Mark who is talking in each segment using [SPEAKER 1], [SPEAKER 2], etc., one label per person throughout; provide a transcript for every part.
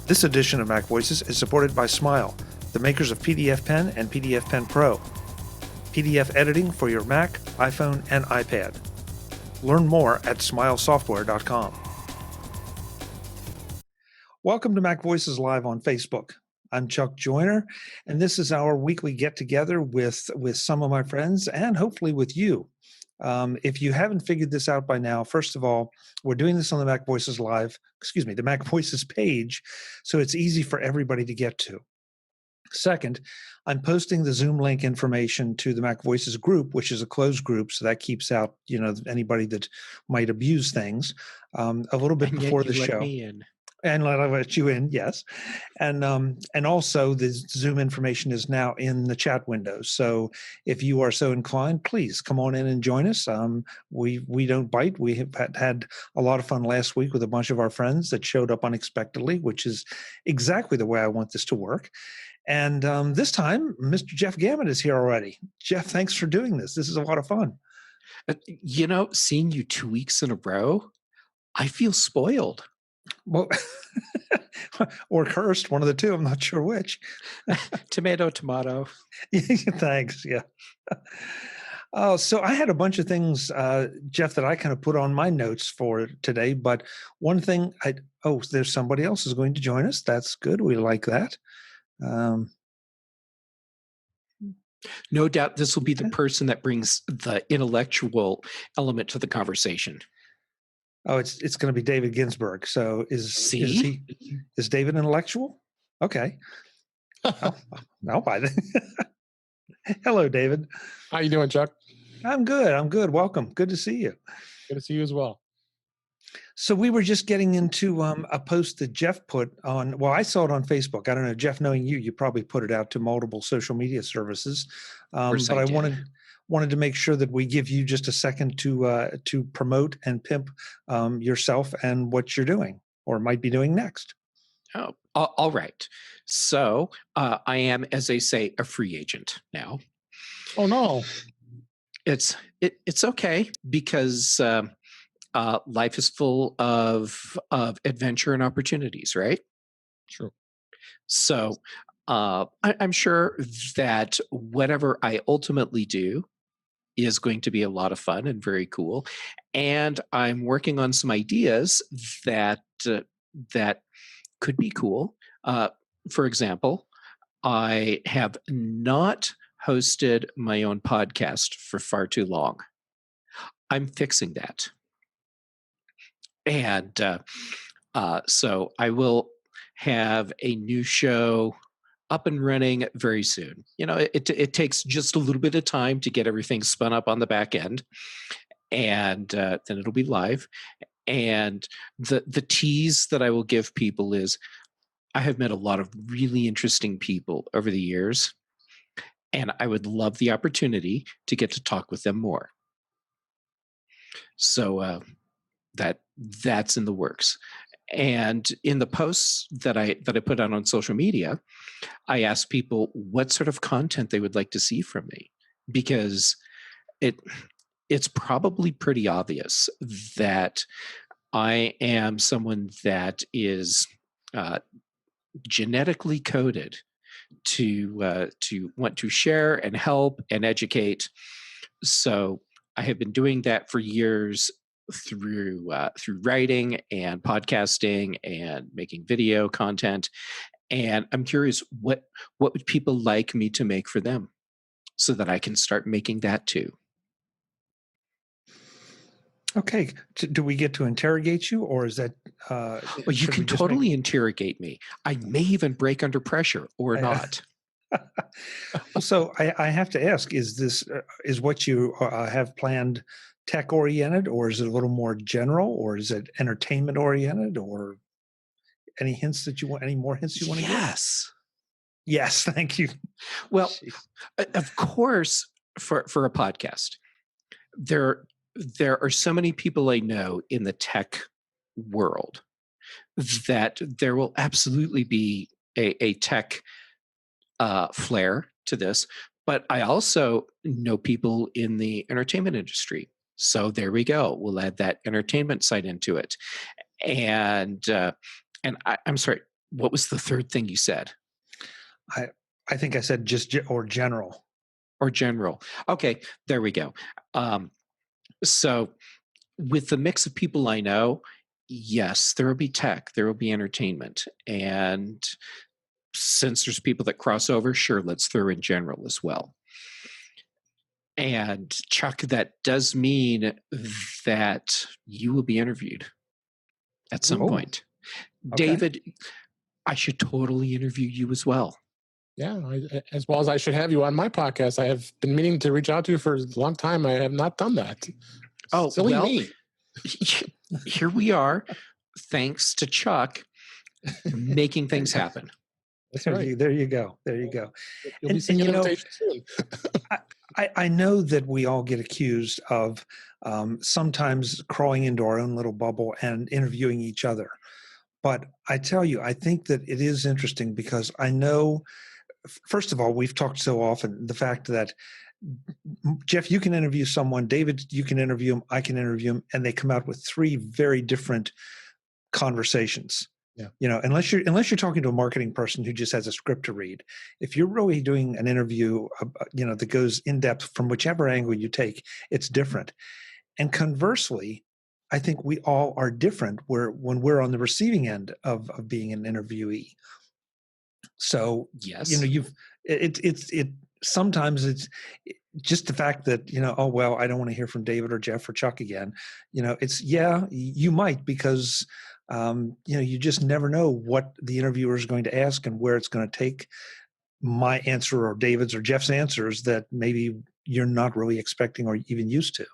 [SPEAKER 1] This edition of MacVoices is supported by Smile, the makers of PDF Pen and PDF Pen Pro. PDF editing for your Mac, iPhone, and iPad. Learn more at smilesoftware.com. Welcome to MacVoices Live on Facebook. I'm Chuck Joyner, and this is our weekly get-together with some of my friends and hopefully with you. If you haven't figured this out by now, first of all, we're doing this on the MacVoices Live, the MacVoices page, so it's easy for everybody to get to. Second, I'm posting the Zoom link information to the MacVoices group, which is a closed group, so that keeps out, anybody that might abuse things a little bit before the show.
[SPEAKER 2] Me in.
[SPEAKER 1] And let you in, yes. And also the Zoom information is now in the chat window. So if you are so inclined, please come on in and join us. We don't bite. We have had a lot of fun last week with a bunch of our friends that showed up unexpectedly, which is exactly the way I want this to work. And this time, Mr. Jeff Gamet is here already. Jeff, thanks for doing this. This is a lot of fun.
[SPEAKER 2] Seeing you 2 weeks in a row, I feel spoiled.
[SPEAKER 1] Well, or cursed, one of the two. I'm not sure which.
[SPEAKER 2] Tomato.
[SPEAKER 1] Thanks. Yeah. So I had a bunch of things, Jeff, that I kind of put on my notes for today. But one thing, there's somebody else who's going to join us. That's good. We like that.
[SPEAKER 2] No doubt this will be the person that brings the intellectual element to the conversation.
[SPEAKER 1] Oh, it's going to be David Ginsburg. So is David intellectual? Okay. I'll buy that. Hello, David.
[SPEAKER 3] How you doing, Chuck?
[SPEAKER 1] I'm good. Welcome. Good to see you.
[SPEAKER 3] Good to see you as well.
[SPEAKER 1] So we were just getting into a post that Jeff put on. Well, I saw it on Facebook. I don't know, Jeff. Knowing you probably put it out to multiple social media services. But I wanted to make sure that we give you just a second to promote and pimp yourself and what you're doing or might be doing next.
[SPEAKER 2] Oh, all right. So I am, as they say, a free agent now.
[SPEAKER 3] Oh no,
[SPEAKER 2] it's okay because life is full of adventure and opportunities, right?
[SPEAKER 3] True.
[SPEAKER 2] So I'm sure that whatever I ultimately do is going to be a lot of fun and very cool. And I'm working on some ideas that could be cool. For example, I have not hosted my own podcast for far too long. I'm fixing that. And so I will have a new show up and running very soon. It takes just a little bit of time to get everything spun up on the back end, and then it'll be live. And the tease that I will give people is I have met a lot of really interesting people over the years, and I would love the opportunity to get to talk with them more. So that's in the works. And in the posts that I put out on social media, I asked people what sort of content they would like to see from me, because it's probably pretty obvious that I am someone that is genetically coded to want to share and help and educate. So I have been doing that for years through writing and podcasting and making video content. And I'm curious, what would people like me to make for them so that I can start making that too?
[SPEAKER 1] Okay. Do we get to interrogate you, or is that?
[SPEAKER 2] Well, you can totally interrogate me. I may even break under pressure or not.
[SPEAKER 1] So I have to ask: is what you have planned tech oriented, or is it a little more general, or is it entertainment oriented, or any hints that you want? Any more hints you want to give? Yes. Thank you.
[SPEAKER 2] Well, of course, for a podcast, there are so many people I know in the tech world that there will absolutely be a tech flair to this. But I also know people in the entertainment industry. So there we go. We'll add that entertainment side into it. And I'm sorry, what was the third thing you said?
[SPEAKER 1] I think I said just or general.
[SPEAKER 2] Or general. Okay, there we go. So with the mix of people I know, yes, there will be tech, there will be entertainment. And since there's people that cross over, sure, let's throw in general as well. And Chuck, that does mean that you will be interviewed at some point.
[SPEAKER 1] Okay.
[SPEAKER 2] David, I should totally interview you as well.
[SPEAKER 3] Yeah, as well as I should have you on my podcast. I have been meaning to reach out to you for a long time. I have not done that.
[SPEAKER 2] Oh,
[SPEAKER 3] Silly
[SPEAKER 2] well,
[SPEAKER 3] me.
[SPEAKER 2] Here we are, thanks to Chuck, making things happen.
[SPEAKER 3] That's right.
[SPEAKER 1] There you go. There you go.
[SPEAKER 3] You'll be seeing an invitation soon.
[SPEAKER 1] I know that we all get accused of sometimes crawling into our own little bubble and interviewing each other. But I tell you, I think that it is interesting because I know, first of all, we've talked so often, the fact that Jeff, you can interview someone, David, you can interview him, I can interview him, and they come out with three very different conversations.
[SPEAKER 3] Yeah.
[SPEAKER 1] You know, unless you're talking to a marketing person who just has a script to read. If you're really doing an interview, that goes in depth from whichever angle you take, it's different. And conversely, I think we all are different when we're on the receiving end of being an interviewee. So
[SPEAKER 2] yes,
[SPEAKER 1] sometimes it's just the fact that, oh, well, I don't want to hear from David or Jeff or Chuck again. You might, because, you just never know what the interviewer is going to ask and where it's going to take my answer or David's or Jeff's answers that maybe you're not really expecting or even used to.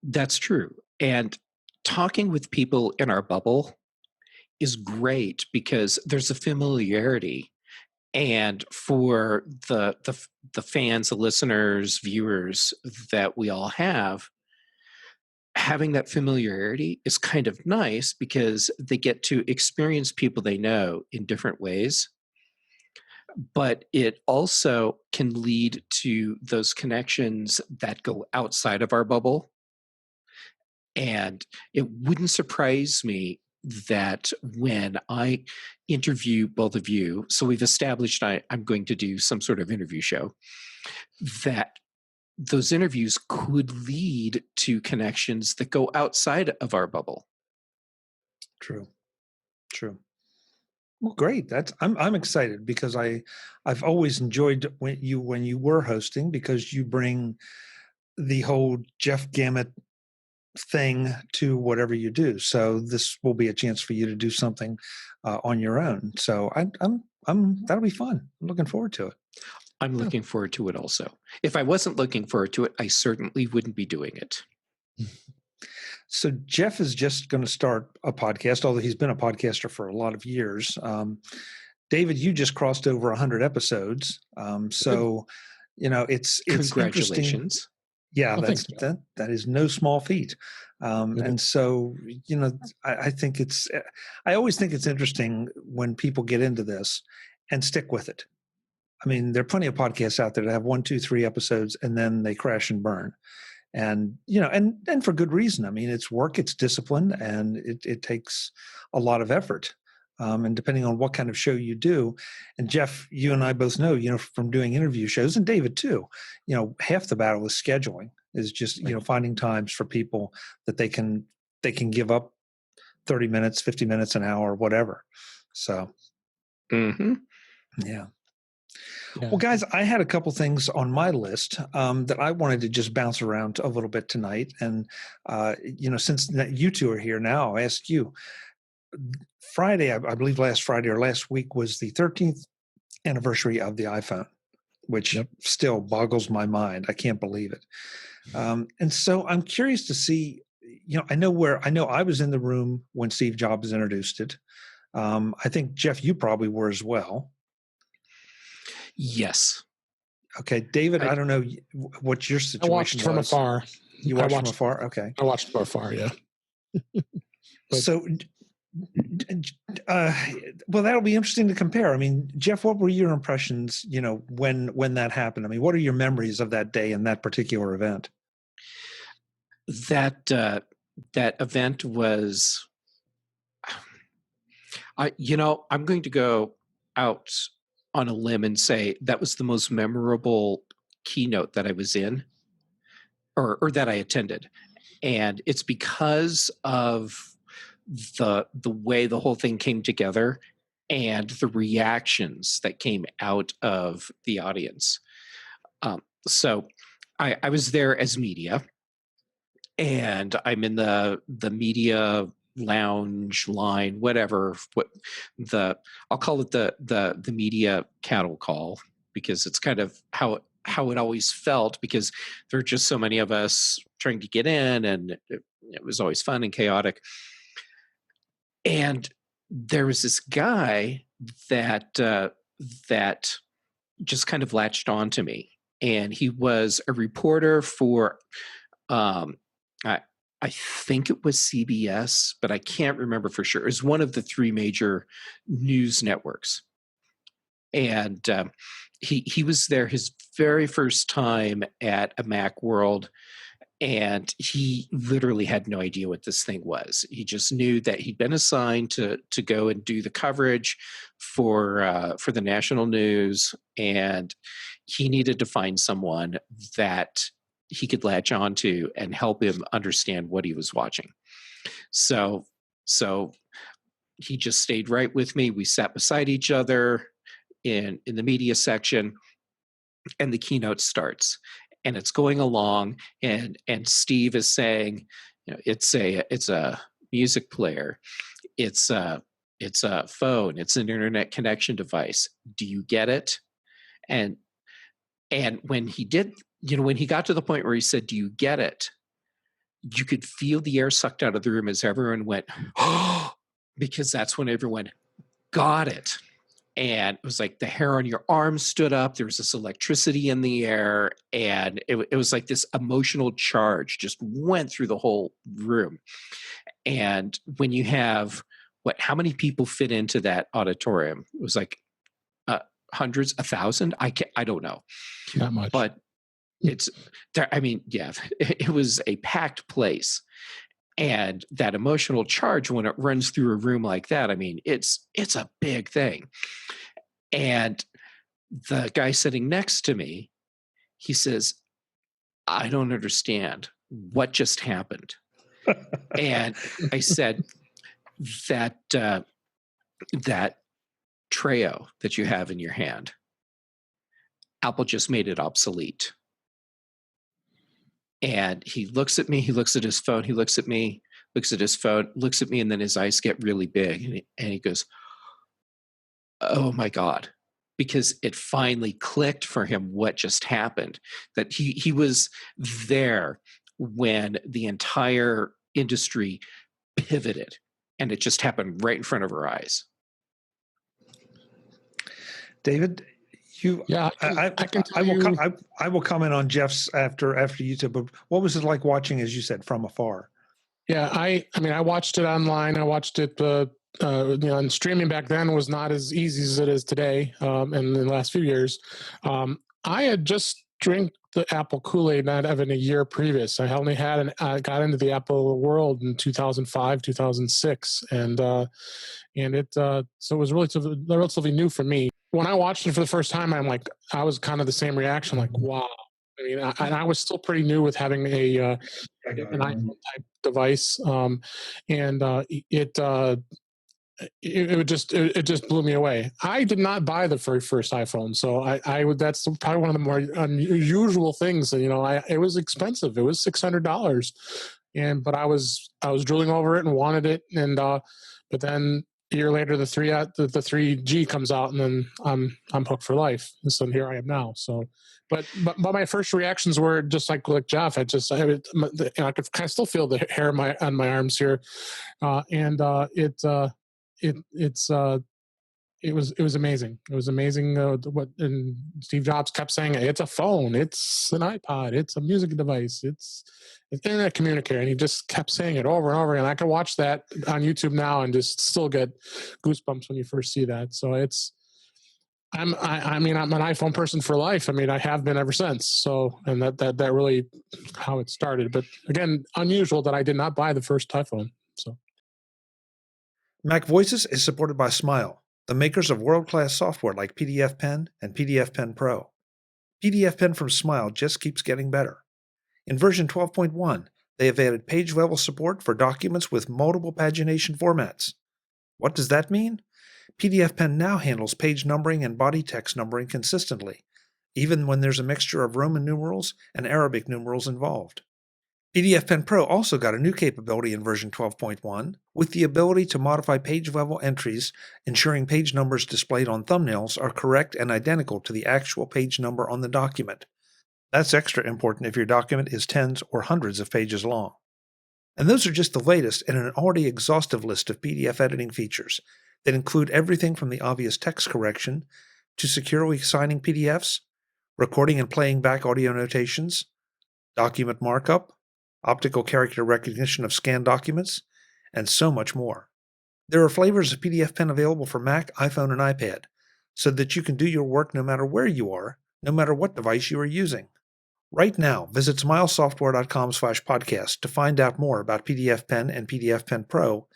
[SPEAKER 2] That's true. And talking with people in our bubble is great because there's a familiarity. And for the fans, the listeners, viewers that we all have, having that familiarity is kind of nice because they get to experience people they know in different ways. But it also can lead to those connections that go outside of our bubble. And it wouldn't surprise me that when I interview both of you, so we've established I'm going to do some sort of interview show, that those interviews could lead to connections that go outside of our bubble.
[SPEAKER 1] True. Well, great. I'm excited because I've always enjoyed when you were hosting, because you bring the whole Jeff Gamet thing to whatever you do. So this will be a chance for you to do something on your own. So that'll be fun. I'm looking forward to it.
[SPEAKER 2] I'm looking forward to it also. If I wasn't looking forward to it, I certainly wouldn't be doing it.
[SPEAKER 1] So Jeff is just going to start a podcast, although he's been a podcaster for a lot of years. David, you just crossed over 100 episodes. So, it's
[SPEAKER 2] congratulations.
[SPEAKER 1] Yeah, that is no small feat. And so, I think I always think it's interesting when people get into this and stick with it. I mean, there are plenty of podcasts out there that have 1, 2, 3 episodes and then they crash and burn. And, and for good reason. I mean, it's work, it's discipline, and it takes a lot of effort. And depending on what kind of show you do, and Jeff, you and I both know, from doing interview shows, and David too, half the battle is scheduling, is just, finding times for people that they can give up 30 minutes, 50 minutes, an hour, whatever. So, yeah. Well, guys, I had a couple things on my list that I wanted to just bounce around a little bit tonight. And, since you two are here now, I'll ask you. Friday, I believe last Friday or last week, was the 13th anniversary of the iPhone, which still boggles my mind. I can't believe it. And so I'm curious to see, I know I was in the room when Steve Jobs introduced it. I think, Jeff, you probably were as well.
[SPEAKER 2] Yes.
[SPEAKER 1] Okay, David, I don't know what your situation was.
[SPEAKER 3] I watched from afar.
[SPEAKER 1] You watched from afar? Okay.
[SPEAKER 3] I watched from afar, yeah.
[SPEAKER 1] So, well, that'll be interesting to compare. I mean, Jeff, what were your impressions, when that happened? I mean, what are your memories of that day and that particular event?
[SPEAKER 2] That event was, I'm going to go out on a limb and say that was the most memorable keynote that I was in, or that I attended, and it's because of the way the whole thing came together and the reactions that came out of the audience. So I was there as media, and I'm in the media lounge line, whatever. I'll call it the media cattle call, because it's kind of how it always felt, because there are just so many of us trying to get in, and it was always fun and chaotic. And there was this guy that just kind of latched on to me, and he was a reporter for I think it was CBS, but I can't remember for sure. It was one of the three major news networks. And he was there his very first time at a Mac World, and he literally had no idea what this thing was. He just knew that he'd been assigned to go and do the coverage for the national news, and he needed to find someone that he could latch on to and help him understand what he was watching. So he just stayed right with me. We sat beside each other in the media section, and the keynote starts, and it's going along, and Steve is saying, it's a music player, it's a phone, it's an internet connection device. Do you get it? And when he did, when he got to the point where he said, "Do you get it?" you could feel the air sucked out of the room as everyone went, "Oh," because that's when everyone got it. And it was like the hair on your arm stood up. There was this electricity in the air, and it was like this emotional charge just went through the whole room. And when you have how many people fit into that auditorium? It was like hundreds, 1,000. I don't know.
[SPEAKER 3] Not much,
[SPEAKER 2] but it's there. I mean, yeah, it was a packed place. And that emotional charge, when it runs through a room like that, I mean, it's a big thing. And the guy sitting next to me, he says, "I don't understand what just happened." And I said, that Treo that you have in your hand, Apple just made it obsolete. And he looks at me, he looks at his phone, he looks at me, looks at his phone, looks at me, and then his eyes get really big. And he goes, "Oh my God." Because it finally clicked for him what just happened. That he was there when the entire industry pivoted, and it just happened right in front of our eyes.
[SPEAKER 1] David, I will comment on Jeff's after you two. But what was it like watching, as you said, from afar?
[SPEAKER 3] Yeah, I mean, I watched it online. I watched it, and streaming back then was not as easy as it is today. And in the last few years, I had just drank the Apple Kool-Aid not even a year previous. I only got into the Apple world in 2005, 2006, and it so it was relatively new for me. When I watched it for the first time, I was kind of the same reaction, like, wow. I mean, I was still pretty new with having an iPhone type device, it just blew me away. I did not buy the very first iPhone, so that's probably one of the more unusual things. It was expensive. It was $600, but I was drooling over it and wanted it, and but then a year later the 3G comes out, and then I'm hooked for life. And so here I am now. So, but my first reactions were just like Jeff. I could kind of still feel the hair on my arms here, it was amazing. It was amazing and Steve Jobs kept saying, "It's a phone, it's an iPod, it's a music device, it's an internet communicator," and he just kept saying it over and over. And I can watch that on YouTube now and just still get goosebumps when you first see that. So I'm an iPhone person for life. I mean, I have been ever since. So, and that really how it started. But again, unusual that I did not buy the first iPhone. So.
[SPEAKER 1] MacVoices is supported by Smile, the makers of world-class software like PDF Pen and PDF Pen Pro. PDF Pen from Smile just keeps getting better. In version 12.1, they have added page-level support for documents with multiple pagination formats. What does that mean? PDF Pen now handles page numbering and body text numbering consistently, even when there's a mixture of Roman numerals and Arabic numerals involved. PDF Pen Pro also got a new capability in version 12.1 with the ability to modify page-level entries, ensuring page numbers displayed on thumbnails are correct and identical to the actual page number on the document. That's extra important if your document is tens or hundreds of pages long. And those are just the latest in an already exhaustive list of PDF editing features that include everything from the obvious text correction to securely signing PDFs, recording and playing back audio notations, document markup, optical character recognition of scanned documents, and so much more. There are flavors of PDF Pen available for Mac, iPhone, and iPad, so that you can do your work no matter where you are, no matter what device you are using. Right now, visit smilesoftware.com/podcast to find out more about PDF Pen and PDF Pen Pro,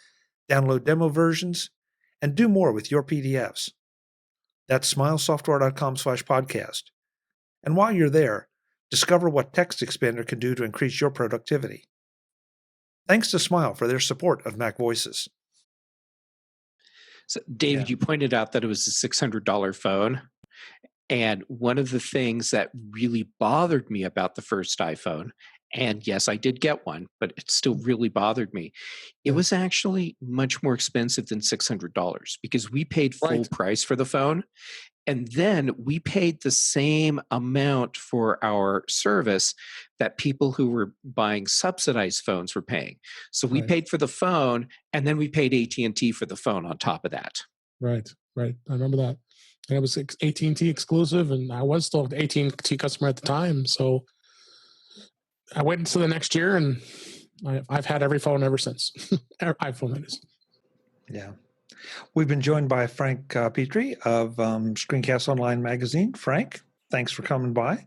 [SPEAKER 1] download demo versions, and do more with your PDFs. That's smilesoftware.com/podcast. And while you're there, discover what Text Expander can do to increase your productivity. Thanks to Smile for their support of MacVoices.
[SPEAKER 2] So, David, you pointed out that it was a $600 phone. And one of the things that really bothered me about the first iPhone, and yes, I did get one, but it still really bothered me. It was actually much more expensive than $600 because we paid full price for the phone. And then we paid the same amount for our service that people who were buying subsidized phones were paying. So we paid for the phone, and then we paid AT&T for the phone on top of that.
[SPEAKER 3] Right. I remember that. And it was AT&T exclusive, and I was still an AT&T customer at the time. So I waited until the next year, and I've had every phone ever since. iPhone, that is.
[SPEAKER 1] Yeah. We've been joined by Frank Petrie of Screencast Online magazine. Frank, thanks for coming by.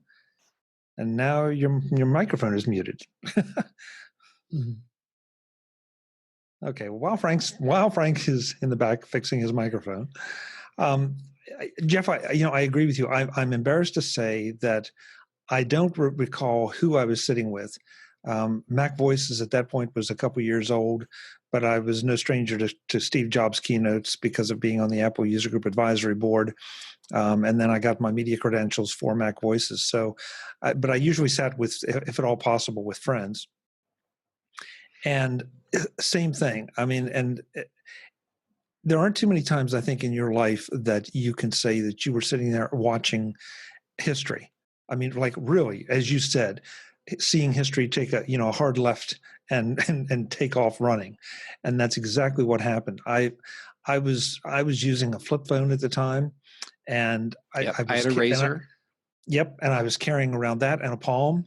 [SPEAKER 1] And now your microphone is muted. Okay. While Frank is in the back fixing his microphone, Jeff, I agree with you. I'm embarrassed to say that I don't recall who I was sitting with. MacVoices at that point was a couple years old, but I was no stranger to Steve Jobs' keynotes because of being on the Apple User Group Advisory Board. And then I got my media credentials for MacVoices. So, but I usually sat with, if at all possible, with friends. And same thing. I mean, and there aren't too many times, I think, in your life that you can say that you were sitting there watching history. I mean, like really, as you said, seeing history take a hard left and take off running, and that's exactly what happened. I was using a flip phone at the time, and I
[SPEAKER 2] had a Razor.
[SPEAKER 1] And I was carrying around that and a Palm,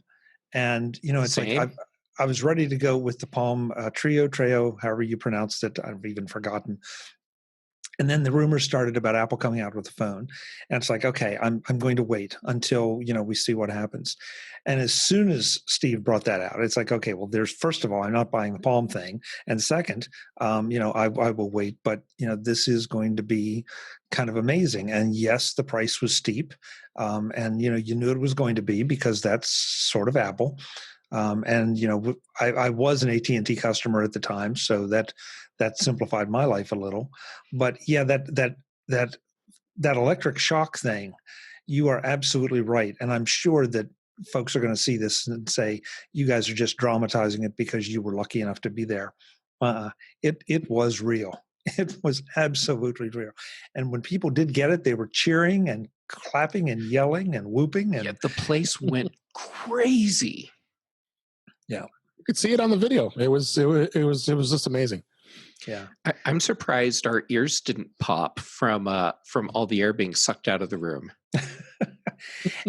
[SPEAKER 1] and it's
[SPEAKER 2] Same.
[SPEAKER 1] like I was ready to go with the Palm Treo, however you pronounced it. I've even forgotten. And then the rumors started about Apple coming out with a phone, and it's like, okay, I'm going to wait until we see what happens. And as soon as Steve brought that out, it's like, okay, well, first of all, I'm not buying the Palm thing, and second, I will wait. But this is going to be kind of amazing. And yes, the price was steep, and you knew it was going to be because that's sort of Apple. And I was an AT&T customer at the time, so that simplified my life a little. But yeah, that electric shock thing, you are absolutely right. And I'm sure that folks are going to see this and say, you guys are just dramatizing it because you were lucky enough to be there. It was real. It was absolutely real. And when people did get it, they were cheering and clapping and yelling and whooping. And
[SPEAKER 2] the place went crazy.
[SPEAKER 1] Yeah.
[SPEAKER 3] You could see it on the video. It was just amazing.
[SPEAKER 1] Yeah.
[SPEAKER 2] I'm surprised our ears didn't pop from all the air being sucked out of the room.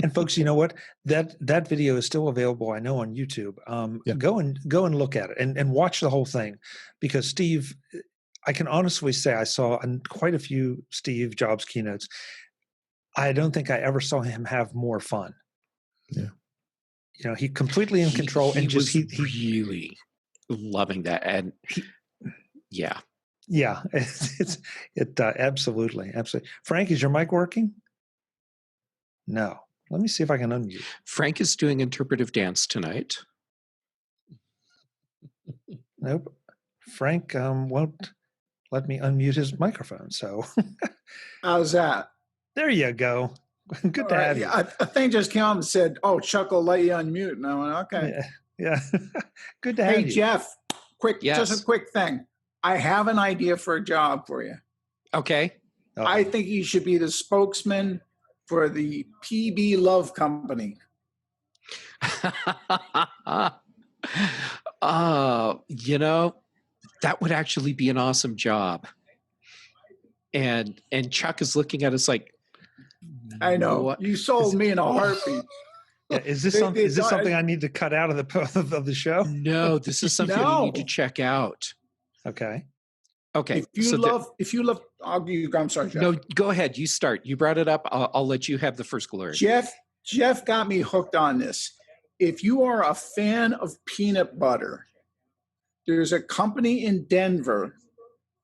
[SPEAKER 1] And folks, you know what? That video is still available, I know, on YouTube. Go and look at it and watch the whole thing, because Steve, I can honestly say I saw quite a few Steve Jobs keynotes. I don't think I ever saw him have more fun.
[SPEAKER 3] Yeah.
[SPEAKER 1] He completely in control, and
[SPEAKER 2] he really loving that. And yeah.
[SPEAKER 1] Yeah, absolutely. Frank, is your mic working? No. Let me see if I can unmute.
[SPEAKER 2] Frank is doing interpretive dance tonight.
[SPEAKER 1] Nope. Frank won't let me unmute his microphone. So
[SPEAKER 4] How's that?
[SPEAKER 1] there you go. Good
[SPEAKER 4] All
[SPEAKER 1] to
[SPEAKER 4] right.
[SPEAKER 1] have you.
[SPEAKER 4] Yeah, a thing just came on and said, "Oh, Chuck will let you unmute," and I went, "Okay."
[SPEAKER 1] Yeah. Good to
[SPEAKER 4] Hey,
[SPEAKER 1] have you.
[SPEAKER 4] Jeff,
[SPEAKER 2] Yes.
[SPEAKER 4] just a quick thing. I have an idea for a job for you.
[SPEAKER 2] Okay.
[SPEAKER 1] Uh-oh.
[SPEAKER 4] I think you should be the spokesman for the PBLove company.
[SPEAKER 2] That would actually be an awesome job. And Chuck is looking at us like,
[SPEAKER 4] I know.
[SPEAKER 2] what?
[SPEAKER 4] You sold me in a heartbeat.
[SPEAKER 1] Yeah, is this something I need to cut out of the show?
[SPEAKER 2] No, this is something you need to check out.
[SPEAKER 1] Okay.
[SPEAKER 2] Okay.
[SPEAKER 4] If you love, I'm sorry, Jeff.
[SPEAKER 2] No, go ahead. You start. You brought it up. I'll let you have the first glory.
[SPEAKER 4] Jeff got me hooked on this. If you are a fan of peanut butter, there's a company in Denver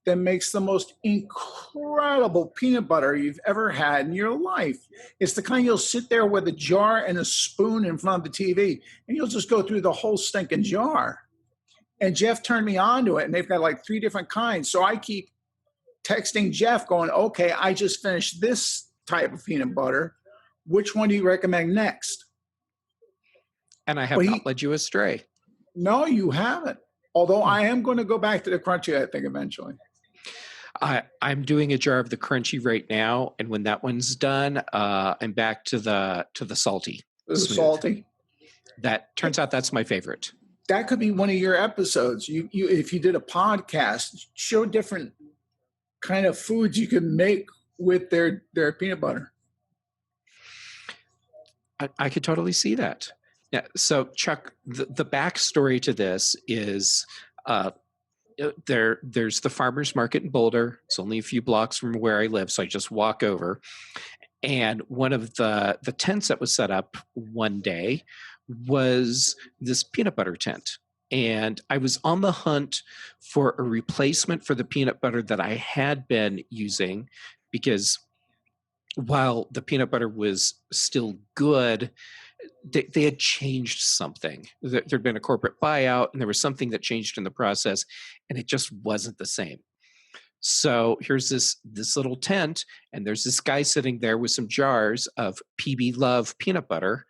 [SPEAKER 4] that makes the most incredible peanut butter you've ever had in your life. It's the kind you'll sit there with a jar and a spoon in front of the TV, and you'll just go through the whole stinking jar. And Jeff turned me on to it, and they've got like 3 different kinds. So I keep texting Jeff going, okay, I just finished this type of peanut butter. Which one do you recommend next?
[SPEAKER 2] And I have not led you astray.
[SPEAKER 4] No, you haven't. Although I am going to go back to the crunchy, I think, eventually.
[SPEAKER 2] I'm doing a jar of the crunchy right now, and when that one's done, I'm back to the salty.
[SPEAKER 4] The salty.
[SPEAKER 2] That turns out that's my favorite.
[SPEAKER 4] That could be one of your episodes. You if you did a podcast, show different kind of foods you can make with their peanut butter.
[SPEAKER 2] I could totally see that. Yeah. So Chuck, the backstory to this is there's the farmer's market in Boulder. It's only a few blocks from where I live, so I just walk over. And one of the tents that was set up one day was this peanut butter tent. And I was on the hunt for a replacement for the peanut butter that I had been using, because while the peanut butter was still good, they had changed something. There'd been a corporate buyout, and there was something that changed in the process, and it just wasn't the same. So here's this little tent, and there's this guy sitting there with some jars of PBLove peanut butter.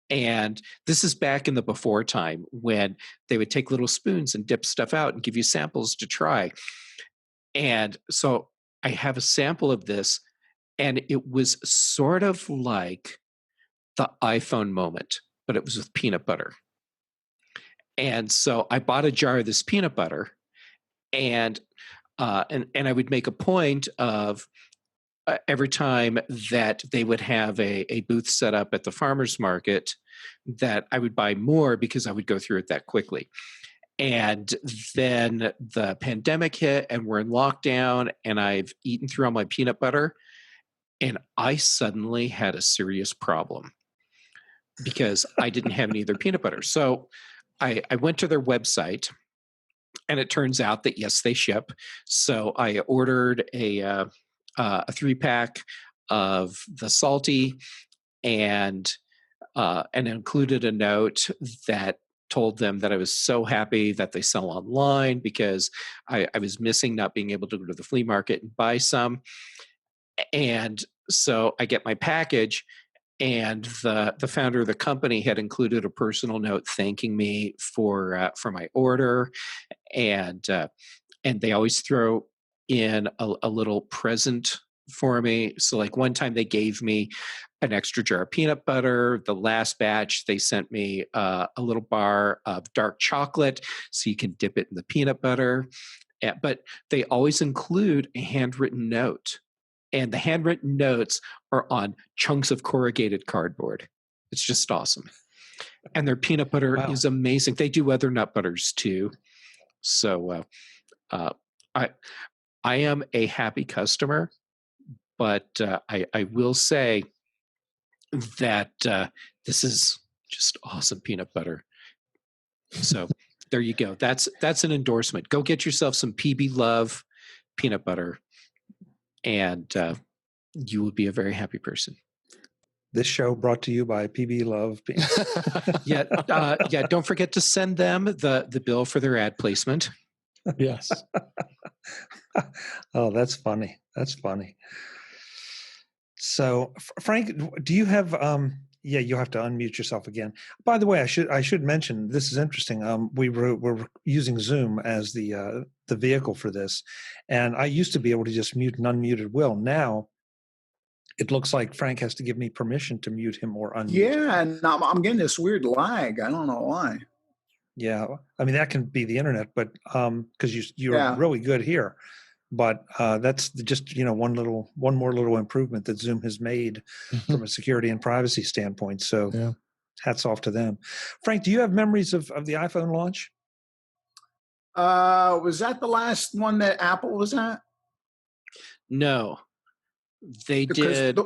[SPEAKER 2] And this is back in the before time when they would take little spoons and dip stuff out and give you samples to try. And so I have a sample of this, and it was sort of like the iPhone moment, but it was with peanut butter. And so I bought a jar of this peanut butter, and I would make a point of every time that they would have a booth set up at the farmer's market, that I would buy more because I would go through it that quickly. And then the pandemic hit, and we're in lockdown, and I've eaten through all my peanut butter, and I suddenly had a serious problem because I didn't have any other peanut butter. So I went to their website, and it turns out that yes, they ship. So I ordered a 3-pack of the salty, and included a note that told them that I was so happy that they sell online, because I was missing not being able to go to the flea market and buy some. And so I get my package, and the founder of the company had included a personal note thanking me for my order, and they always throw in a little present for me. So like one time they gave me an extra jar of peanut butter. The last batch they sent me a little bar of dark chocolate so you can dip it in the peanut butter. But they always include a handwritten note. And the handwritten notes are on chunks of corrugated cardboard. It's just awesome. And their peanut butter is amazing. They do other nut butters too. So I am a happy customer, but I will say that this is just awesome peanut butter. So there you go. That's an endorsement. Go get yourself some PBLove peanut butter, and you will be a very happy person.
[SPEAKER 1] This show brought to you by PBLove.
[SPEAKER 2] Yeah. Don't forget to send them the bill for their ad placement.
[SPEAKER 3] Yes.
[SPEAKER 1] Oh, that's funny. That's funny. So, Frank, do you have? Yeah, you'll have to unmute yourself again. By the way, I should mention, this is interesting. We're using Zoom as the vehicle for this, and I used to be able to just mute and unmute at will. Now it looks like Frank has to give me permission to mute him or unmute.
[SPEAKER 4] Yeah, and I'm getting this weird lag. I don't know why.
[SPEAKER 1] Yeah, I mean that can be the internet, but because you're
[SPEAKER 4] Yeah.
[SPEAKER 1] really good here, but that's just one more little improvement that Zoom has made from a security and privacy standpoint. So
[SPEAKER 3] Yeah.
[SPEAKER 1] hats off to them. Frank, do you have memories of the iPhone launch?
[SPEAKER 4] Was that the last one that Apple was at?
[SPEAKER 2] No, they did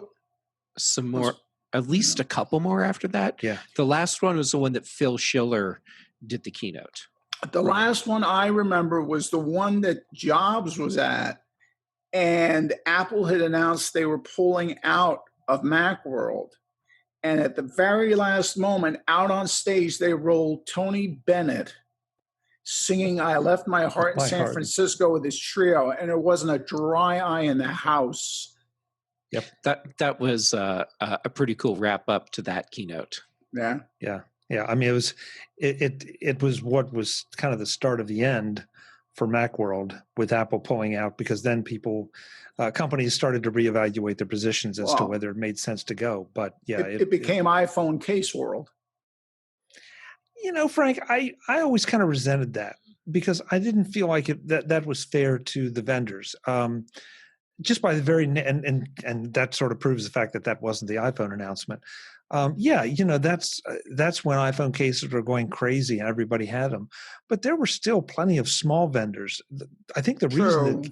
[SPEAKER 2] some more, at least a couple more after that.
[SPEAKER 1] Yeah.
[SPEAKER 2] The last one was the one that Phil Schiller did the keynote.
[SPEAKER 4] The last one I remember was the one that Jobs was at, and Apple had announced they were pulling out of Macworld. And at the very last moment, out on stage, they rolled Tony Bennett singing "I Left My Heart in San Francisco" with his trio, and there wasn't a dry eye in the house.
[SPEAKER 2] Yep, that was a pretty cool wrap up to that keynote.
[SPEAKER 4] Yeah.
[SPEAKER 1] I mean, it was what was kind of the start of the end for Macworld with Apple pulling out, because then companies started to reevaluate their positions as to whether it made sense to go. But yeah,
[SPEAKER 4] it became iPhone case world.
[SPEAKER 1] Frank, I always kind of resented that, because I didn't feel like that was fair to the vendors. Just by the very and that sort of proves the fact that wasn't the iPhone announcement. That's when iPhone cases were going crazy and everybody had them, but there were still plenty of small vendors. I think the reason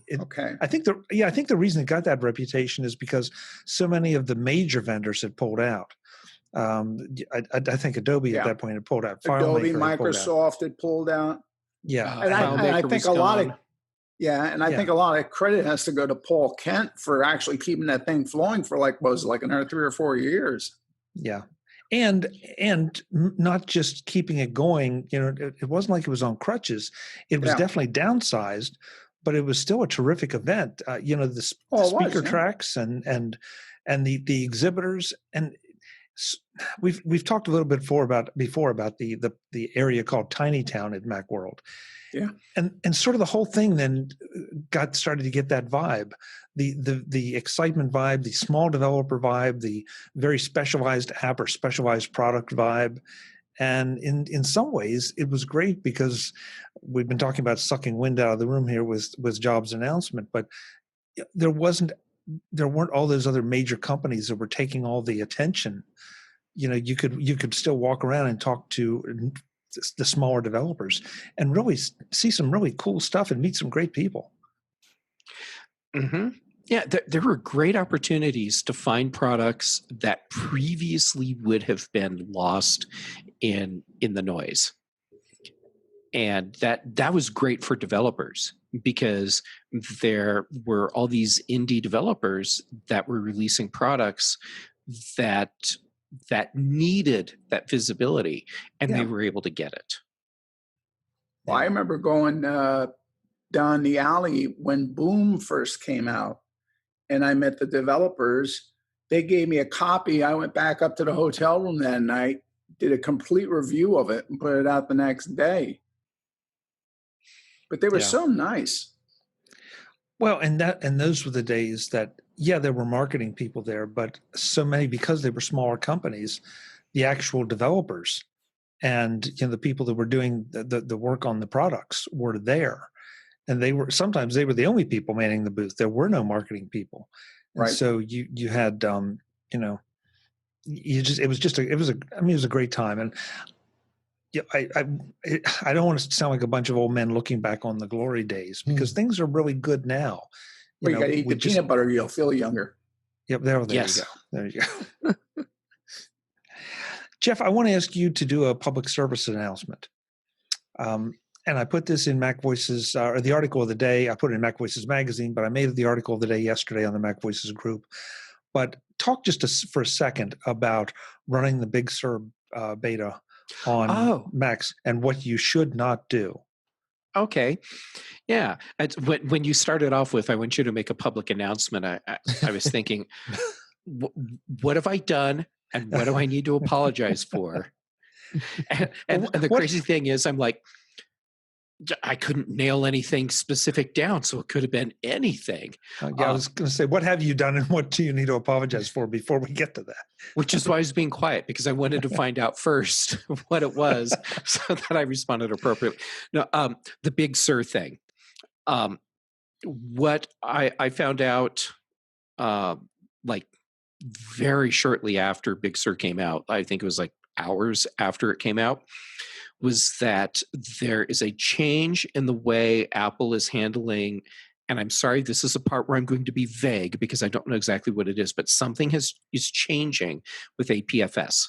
[SPEAKER 1] I think the reason it got that reputation is because so many of the major vendors had pulled out. I think Adobe at that point had pulled out.
[SPEAKER 4] Adobe, Microsoft had pulled out.
[SPEAKER 1] Yeah,
[SPEAKER 4] and I think a lot of. Yeah, and I think a lot of credit has to go to Paul Kent for actually keeping that thing flowing for another 3 or 4 years.
[SPEAKER 1] Yeah, and not just keeping it going. It wasn't like it was on crutches. It was definitely downsized, but it was still a terrific event. The speaker tracks and the exhibitors, and we've talked a little bit before about the area called Tiny Town at Macworld.
[SPEAKER 4] Yeah,
[SPEAKER 1] and sort of the whole thing then started to get that vibe, the excitement vibe, the small developer vibe, the very specialized app or specialized product vibe, and in some ways it was great, because we've been talking about sucking wind out of the room here with Jobs' announcement, but there weren't all those other major companies that were taking all the attention. You could still walk around and talk to the smaller developers and really see some really cool stuff and meet some great people.
[SPEAKER 2] Mm-hmm. Yeah, there were great opportunities to find products that previously would have been lost in the noise. And that was great for developers, because there were all these indie developers that were releasing products that needed that visibility, and they were able to get it.
[SPEAKER 4] Well, I remember going down the alley when Boom first came out, and I met the developers. They gave me a copy. I went back up to the hotel room that night, did a complete review of it, and put it out the next day. But they were so nice.
[SPEAKER 1] Well, and those were the days that, there were marketing people there, but so many, because they were smaller companies, the actual developers and the people that were doing the work on the products were there, and sometimes they were the only people manning the booth. There were no marketing people, and so you had it was a great time. And I don't want to sound like a bunch of old men looking back on the glory days, because things are really good now.
[SPEAKER 4] You got to eat the peanut butter; you'll feel younger.
[SPEAKER 1] Yep, there you go. There you go. Jeff, I want to ask you to do a public service announcement. And I put this in Mac Voices, or the article of the day. I put it in Mac Voices magazine, but I made it the article of the day yesterday on the Mac Voices group. But talk just for a second about running the Big Sur beta on Macs and what you should not do.
[SPEAKER 2] Okay. Yeah. When you started off with, I want you to make a public announcement, I was thinking, what have I done and what do I need to apologize for? And the crazy thing is, I'm like, I couldn't nail anything specific down, so it could have been anything.
[SPEAKER 1] I was going to say, what have you done and what do you need to apologize for before we get to that?
[SPEAKER 2] Which is why I was being quiet, because I wanted to find out first what it was so that I responded appropriately. No, the Big Sur thing. What I found out like very shortly after Big Sur came out, I think it was like hours after it came out, was that there is a change in the way Apple is handling, and I'm sorry, this is a part where I'm going to be vague because I don't know exactly what it is, but something is changing with APFS.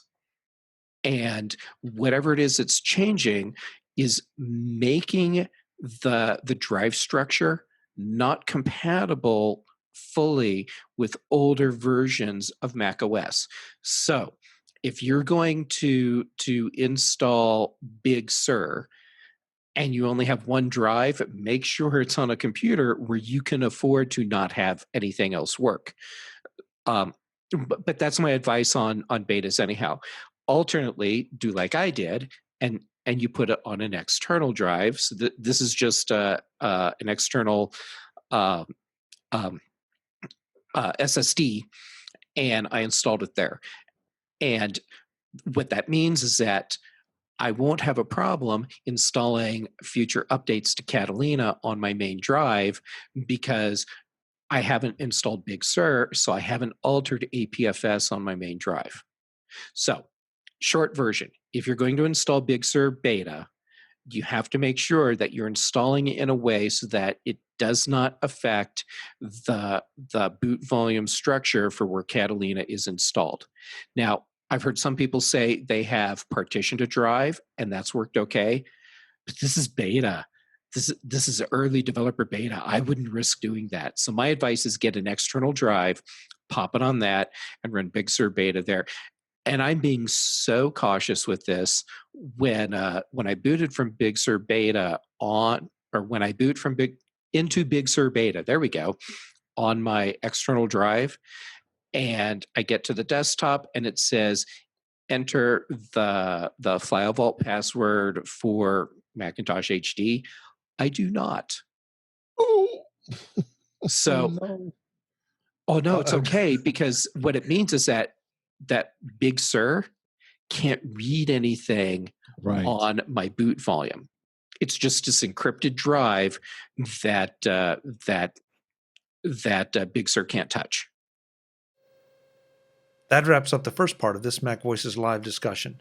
[SPEAKER 2] And whatever it is that's changing is making the drive structure not compatible fully with older versions of Mac OS. So if you're going to install Big Sur and you only have one drive, make sure it's on a computer where you can afford to not have anything else work. But that's my advice on betas anyhow. Alternately, do like I did, and you put it on an external drive. So this is just an external SSD, and I installed it there. And what that means is that I won't have a problem installing future updates to Catalina on my main drive because I haven't installed Big Sur, so I haven't altered APFS on my main drive. So, short version, if you're going to install Big Sur beta, you have to make sure that you're installing it in a way so that it does not affect the boot volume structure for where Catalina is installed. Now, I've heard some people say they have partitioned a drive and that's worked okay, but this is beta. This is early developer beta. I wouldn't risk doing that. So my advice is get an external drive, pop it on that, and run Big Sur beta there. And I'm being so cautious with this when I booted from Big Sur beta when I boot from into Big Sur beta, there we go, on my external drive, and I get to the desktop and it says enter the file vault password for Macintosh HD. I do not.
[SPEAKER 1] Oh.
[SPEAKER 2] So, no, it's okay, because what it means is that Big Sur can't read anything on my boot volume. It's just this encrypted drive that Big Sur can't touch.
[SPEAKER 1] That wraps up the first part of this Mac Voices Live discussion.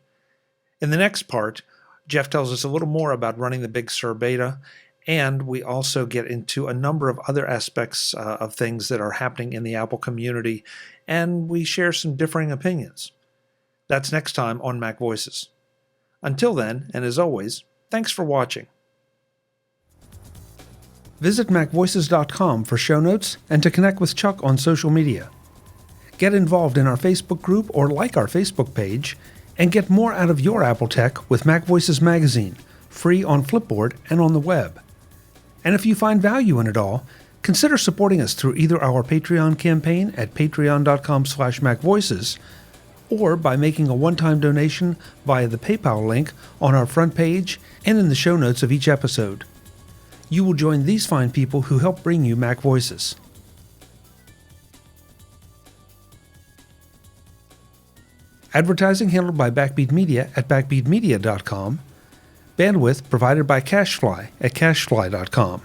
[SPEAKER 1] In the next part, Jeff tells us a little more about running the Big Sur beta, and we also get into a number of other aspects of things that are happening in the Apple community, and we share some differing opinions. That's next time on Mac Voices. Until then, and as always, thanks for watching. Visit MacVoices.com for show notes and to connect with Chuck on social media. Get involved in our Facebook group or like our Facebook page, and get more out of your Apple tech with Mac Voices magazine, free on Flipboard and on the web. And if you find value in it all, consider supporting us through either our Patreon campaign at patreon.com/MacVoices or by making a one-time donation via the PayPal link on our front page and in the show notes of each episode. You will join these fine people who help bring you Mac Voices. Advertising handled by Backbeat Media at backbeatmedia.com. Bandwidth provided by CacheFly at cachefly.com.